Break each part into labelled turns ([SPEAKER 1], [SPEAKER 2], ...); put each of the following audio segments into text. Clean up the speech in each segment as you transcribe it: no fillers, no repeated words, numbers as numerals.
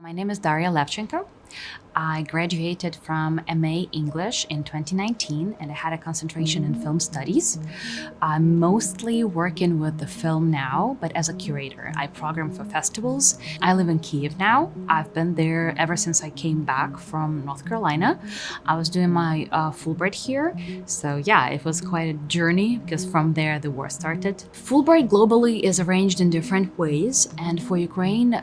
[SPEAKER 1] My name is Daria Levchenko. I graduated from MA English in 2019 and I had a concentration in film studies. I'm mostly working with the film now, but as a curator. I program for festivals. I live in Kyiv now. I've been there ever since I came back from North Carolina. I was doing my Fulbright here. So yeah, it was quite a journey because from there the war started. Fulbright globally is arranged in different ways, and for Ukraine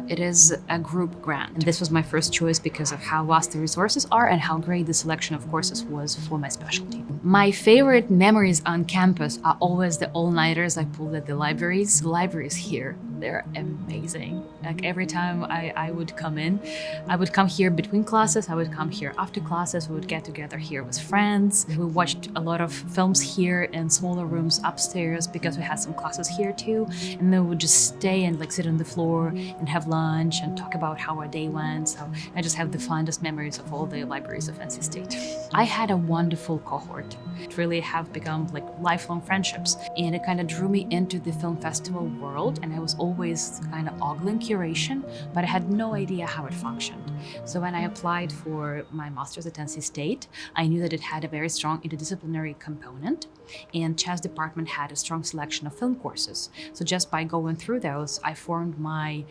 [SPEAKER 1] it is a group grant. And this was my first choice because of how vast the resources are and how great the selection of courses was for my specialty. My favorite memories on campus are always the all-nighters I pulled at the libraries. The libraries here, they're amazing. Like every time I would come in, I would come here between classes, I would come here after classes, we would get together here with friends. We watched a lot of films here in smaller rooms upstairs because we had some classes here too. And then we would just stay and like sit on the floor and have lunch and talk about how our day went. So I just have the fondest memories of all the libraries of NC State. I had a wonderful cohort. It really have become like lifelong friendships. And it kind of drew me into the film festival world. And I was always kind of ogling curation, but I had no idea how it functioned. So when I applied for my master's at NC State, I knew that it had a very strong interdisciplinary component. And Chess department had a strong selection of film courses. So just by going through those, I formed my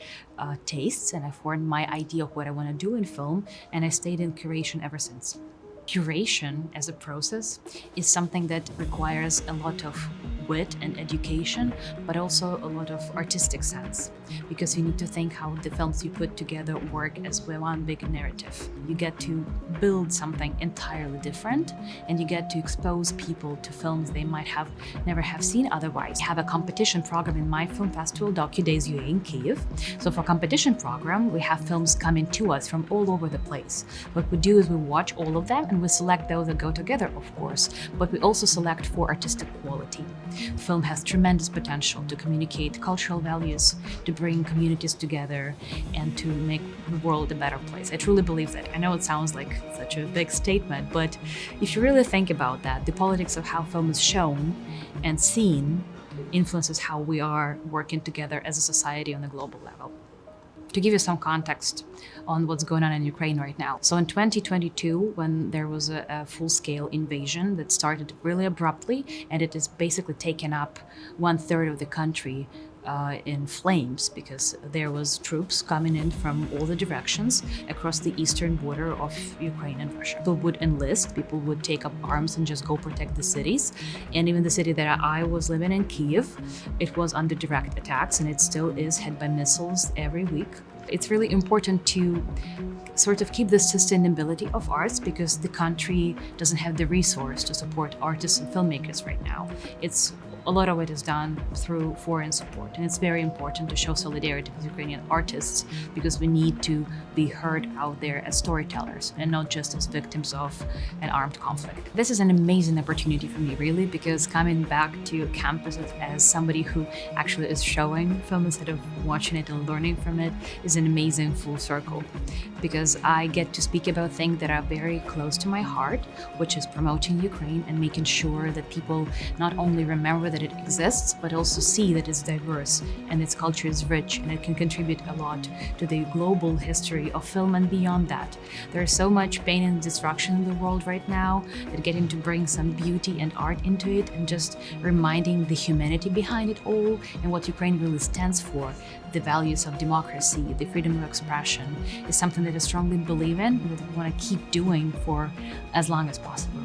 [SPEAKER 1] tastes and I formed my idea of what I want to do in film, and I stayed in curation ever since. Curation as a process is something that requires a lot of wit and education, but also a lot of artistic sense, because you need to think how the films you put together work as one big narrative. You get to build something entirely different, and you get to expose people to films they might have never have seen otherwise. I have a competition program in my film festival, DocuDays UA in Kyiv. So for competition program, we have films coming to us from all over the place. What we do is we watch all of them and we select those that go together, of course, but we also select for artistic quality. Film has tremendous potential to communicate cultural values, to bring communities together, and to make the world a better place. I truly believe that. I know it sounds like such a big statement, but if you really think about that, the politics of how film is shown and seen influences how we are working together as a society on a global level. To give you some context on what's going on in Ukraine right now. So in 2022, when there was a full-scale invasion that started really abruptly, and it has basically taken up 1/3 of the country in flames, because there was troops coming in from all the directions across the eastern border of Ukraine and Russia. People would enlist, people would take up arms and just go protect the cities. And even the city that I was living in, Kyiv, it was under direct attacks, and it still is hit by missiles every week. It's really important to sort of keep the sustainability of arts, because the country doesn't have the resource to support artists and filmmakers right now. A lot of it is done through foreign support, and it's very important to show solidarity with Ukrainian artists, because we need to be heard out there as storytellers and not just as victims of an armed conflict. This is an amazing opportunity for me, really, because coming back to campus as somebody who actually is showing film instead of watching it and learning from it is an amazing full circle, because I get to speak about things that are very close to my heart, which is promoting Ukraine and making sure that people not only remember that it exists, but also see that it's diverse and its culture is rich, and it can contribute a lot to the global history of film and beyond that. There is so much pain and destruction in the world right now that getting to bring some beauty and art into it and just reminding the humanity behind it all and what Ukraine really stands for, the values of democracy, the freedom of expression, is something that I strongly believe in and that I want to keep doing for as long as possible.